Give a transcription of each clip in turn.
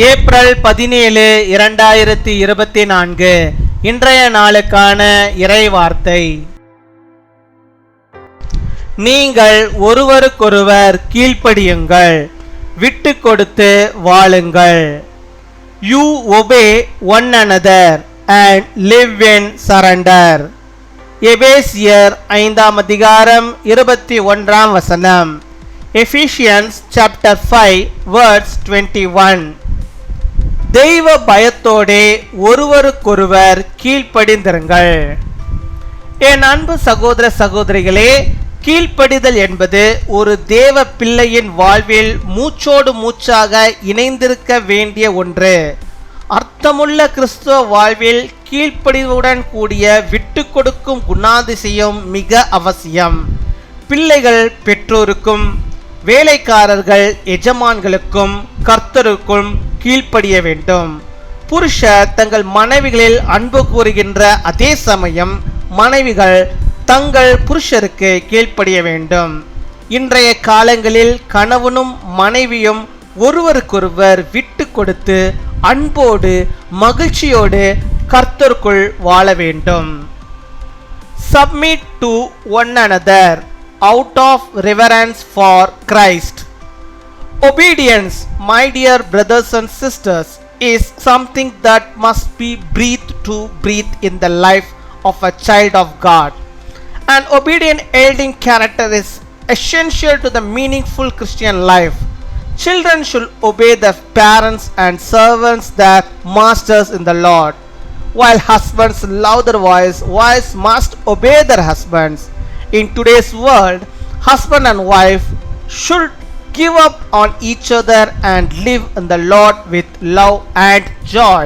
April 17, 2024 இன்றைய நாளுக்கான இறைவார்த்தை. நீங்கள் ஒருவருக்கொருவர் கீழ்ப்படியுங்கள், விட்டு கொடுத்து வாழுங்கள். You obey one another and live in surrender. எபேசியர் 5 அதிகாரம் 21 வசனம். Ephesians chapter 5 verse 21. தெய்வ பயத்தோடே ஒருவருக்கொருவர் கீழ்ப்படிந்திருங்கள். என் அன்பு சகோதர சகோதரிகளே, கீழ்ப்படிதல் என்பது ஒரு தேவ பிள்ளையின் வாழ்வில் மூச்சோடு மூச்சாக இணைந்திருக்க வேண்டிய ஒன்று. அர்த்தமுள்ள கிறிஸ்துவ வாழ்வில் கீழ்ப்படிவுடன் கூடிய விட்டு கொடுக்கும் குணாதிசயம் மிக அவசியம். பிள்ளைகள் பெற்றோருக்கும், வேலைக்காரர்கள் எஜமான்களுக்கும், கர்த்தருக்கும் கீழ்ப்படிய வேண்டும். புருஷர் தங்கள் மனைவிகளில் அன்பு கூறுகின்ற அதே சமயம் மனைவிகள் தங்கள் புருஷருக்கு கீழ்ப்படிய வேண்டும். இன்றைய காலங்களில் கணவனும் மனைவியும் ஒருவருக்கொருவர் விட்டு கொடுத்து அன்போடு மகிழ்ச்சியோடு கர்த்தருக்குள் வாழ வேண்டும். Submit to one another out of reverence for Christ. Obedience, my dear brothers and sisters, is something that must be breathed in the life of a child of God. An obedient yielding character is essential to the meaningful Christian life. Children should obey their parents and servants their masters in the Lord. While husbands love their wives must obey their husbands. In today's world, husband and wife should give up on each other and live in the Lord with love and joy.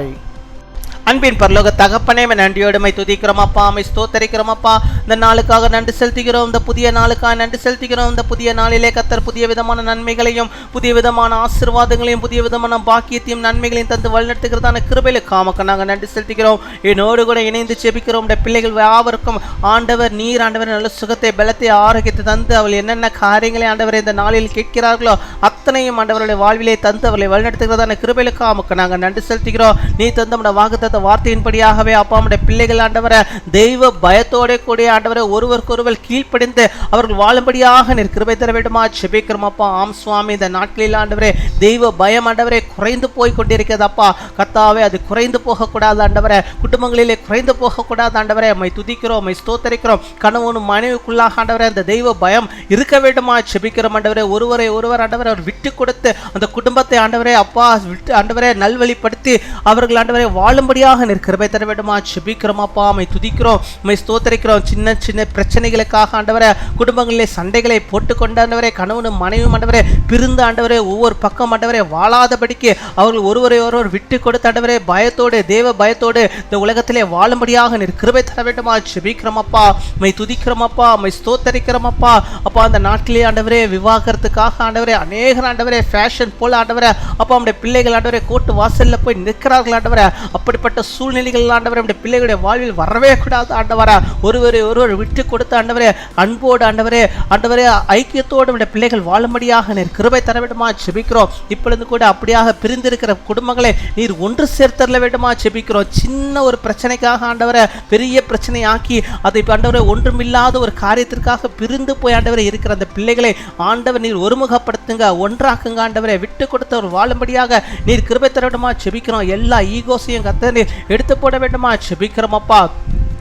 அன்பின் பரலோக தகப்பனே, நன்றியோடு my துதிக்கிறோம் அப்பா, my ஸ்தோத்தரிக்கிறோம் அப்பா. இந்த நாளுக்காக நன்றி செலுத்துகிறோம், இந்த புதிய நாளுக்காக நன்றி செலுத்துகிறோம். இந்த புதிய நாளிலே கர்த்தர் புதிய விதமான நன்மைகளையும் புதிய விதமான ஆசீர்வாதங்களையும் புதிய விதமான பாக்கியத்தையும் நன்மைகளையும் தந்து வழிநடத்துகிறதான கிருபைகளுக்காக நாங்கள் நன்றி செலுத்துகிறோம். என்னோடு கூட இணைந்து ஜெபிக்கிறோம். பிள்ளைகள் யாவருக்கும் ஆண்டவர் நீர் ஆண்டவர் நல்ல சுகத்தை, பலத்தை, ஆரோக்கியத்தை தந்து அவள் என்னென்ன காரியங்களை ஆண்டவரை இந்த நாளில் கேட்கிறார்களோ அத்தனையும் ஆண்டவருடைய வாழ்விலே தந்து அவர்களை வழிநடத்துகிறதான கிருபைகளுக்காக நாங்கள் நன்றி செலுத்துகிறோம். நீ தந்த வாக்குத்த வார்த்தையின்படியாகவே அப்பா, நம்முடைய பிள்ளைகள் ஆண்டவரை தெய்வ பயத்தோட கூடிய ஆண்டவரை ஒருவருக்கொருவர் கீழ்ப்படிந்து அவர்கள் வாழும்படியாக நீர் கிருபை தர வேண்டுமா ஜெபிக்கிறோம் அப்பா. ஆம் சுவாமி, இந்த நாட்களில் ஆண்டவரே தெய்வ பயம் ஆண்டவரே குறைந்து போய் கொண்டிருக்கிறது அப்பா. கர்த்தாவே, அது குறைந்து போகக்கூடாது ஆண்டவரே, குடும்பங்களிலே குறைந்து போகக்கூடாது ஆண்டவரே. மை துதிக்கிறோம், மை ஸ்தோத்தரிக்கிறோம். கணவனும் மனைவிக்குள்ளாக ஆண்டவரே அந்த தெய்வ பயம் இருக்க வேண்டுமா ஜெபிக்கிறோம் ஆண்டவரே. ஒருவரை ஒருவர் ஆண்டவரை அவர் விட்டு கொடுத்து அந்த குடும்பத்தை ஆண்டவரே அப்பா விட்டு ஆண்டவரே நல்வழிப்படுத்தி அவர்கள் ஆண்டவரை வாழும்படியாக கிருபை தர வேண்டுமா ஜெபிக்கிறோம் அப்பா. மை துதிக்கிறோம், மை ஸ்தோத்தரிக்கிறோம். சின்ன சின்ன பிரச்சனைகளுக்காக ஆண்டவரே குடும்பங்களிலே சண்டைகளை போட்டுக்கொண்டு ஆண்டவரே கணவனும் மனைவியும் ஆண்டவரே பிரிந்து ஆண்டவரே ஒவ்வொரு பக்கம் ஆண்டவரே வாழாதபடிக்கு அவர்கள் ஒருவரை ஒருவர் விட்டு கொடுத்து ஆண்டவரே பயத்தோடு தேவ பயத்தோடு இந்த உலகத்திலே வாழும்படியாக நீர் கிருபை தர வேண்டுமா ஜெபிக்கிறோம் அப்பா. மை துதிக்கிறோம் அப்பா, மை ஸ்தோத்தரிக்கிறோம் அப்பா. அப்பா, அந்த நாட்டிலே ஆண்டவரே விவாகரத்துக்காக ஆண்டவரே அநேகர் ஆண்டவரே ஃபேஷன் போல ஆண்டவரே அப்பா நம்முடைய பிள்ளைகள் ஆண்டவரே கோர்ட்டு வாசல்ல போய் நிற்கிறார்கள் ஆண்டவரே. அப்படிப்பட்ட சூழ்நிலைகள் ஆண்டவரே நம்முடைய பிள்ளைகளுடைய வாழ்வில் வரவே கூடாது ஆண்டவரே. ஒருவரை ஒருவர் விட்டு கொடுத்து ஆண்டவரே அன்போடு ஆண்டவரே ஆண்டவரே ஐக்கியத்தோடு நம்முடைய பிள்ளைகள் வாழும்படியாக நீர் கிருபை தர வேண்டுமா ஜெபிக்கிறோம். இப்பொழுது கூட அப்படியாக பிரிந்திருக்கிற குடும்பங்களை நீர் ஒன்று சேர்த்தரல வேண்டுமா ஜெபிக்கிறோம். சின்ன ஒரு பிரச்சனைக்காக ஆண்டவரை பெரிய பிரச்சனையாக்கி அதை ஆண்டவரை ஒன்றுமில்லாத ஒரு காரியத்திற்காக பிரிந்து போய் ஆண்டவரை இருக்கிற அந்த பிள்ளைகளை ஆண்டவர் நீர் ஒருமுகப்படுத்துங்க, ஒன்றாக்குங்க ஆண்டவரை. விட்டு கொடுத்தவர் வாழும்படியாக நீர் கிருபை தர வேண்டுமா ஜெபிக்கிறோம். எல்லா ஈகோஸையும் கர்த்தர் எடுத்து போட வேண்டுமா ஜெபிக்கிறோம் அப்பா.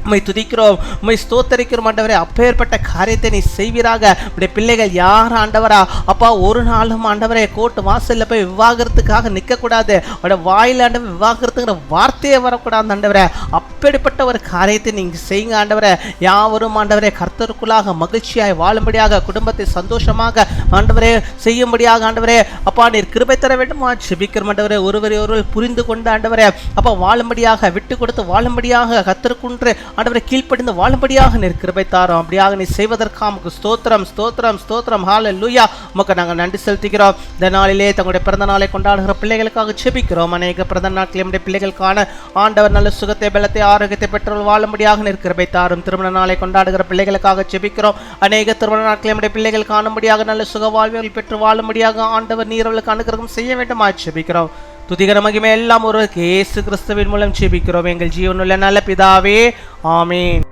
உம்மை துதிக்கிறோம், உம்மை ஸ்தோத்தரிக்கிறோம் ஆண்டவரே. அப்பேற்பட்ட காரியத்தை நீ செய்வீராக. உடைய பிள்ளைகள் யார் ஆண்டவரா அப்பா ஒரு நாளும் ஆண்டவரே கோர்ட்டு வாசல்ல போய் விவாகரத்துக்காக நிற்கக்கூடாது. அவருடைய வாயில் ஆண்டவர் விவாகரத்துங்கிற வார்த்தையே வரக்கூடாது ஆண்டவரே. அப்படிப்பட்ட ஒரு காரியத்தை நீங்க செய்யுங்க ஆண்டவரே. யாவரும் ஆண்டவரே கர்த்தருக்குள்ளாக மகிழ்ச்சியாய் வாழும்படியாக குடும்பத்தை சந்தோஷமாக ஆண்டவரே செய்யும்படியாக ஆண்டவரே அப்பா நீர் கிருபை தர வேண்டுமா ஜெபிக்கிறோம் ஆண்டவரே. ஒருவரை ஒருவர் புரிந்து கொண்டு ஆண்டவரே அப்பா வாழும்படியாக விட்டு கொடுத்து வாழும்படியாக கர்த்தருக்குன்று ஆண்டவரை கீழ்ப்படிந்து வாழும்படியாக நீர் கிருபை தாரும். அப்படியாக நீ செய்வதற்காக உமக்கு ஸ்தோத்திரம் ஸ்தோத்திரம் ஸ்தோத்திரம். ஹல்லேலூயா. உமக்கு நாங்கள் நன்றி செலுத்துகிறோம். இந்த நாளிலே தங்களுடைய பிறந்த நாளை கொண்டாடுகிற பிள்ளைகளுக்காக ஜெபிக்கிறோம். அநேக பிறந்த நாட்களில் நம்முடைய பிள்ளைகளுக்கான ஆண்டவர் நல்ல சுகத்தை, பலத்தை, ஆரோக்கியத்தை பெற்று வாழும்படியாக நீர் கிருபை தாரும். திருமண நாளை கொண்டாடுகிற பிள்ளைகளுக்காக ஜெபிக்கிறோம். அநேக திருமண நாட்களில் நம்முடைய பிள்ளைகள் காணும்படியாக நல்ல சுக வாழ்வுகள் பெற்று வாழும்படியாக ஆண்டவர் நீர் அவர்களுக்கு அனுகிரகம் செய்ய வேண்டுமா ஜெபிக்கிறோம். துதிகர மகிமை எல்லாம் ஒருவருக்கு இயேசு கிறிஸ்துவின் மூலம் ஜெபிக்கிறோம் எங்கள் ஜீவனுள்ள நல்ல பிதாவே, ஆமீன்.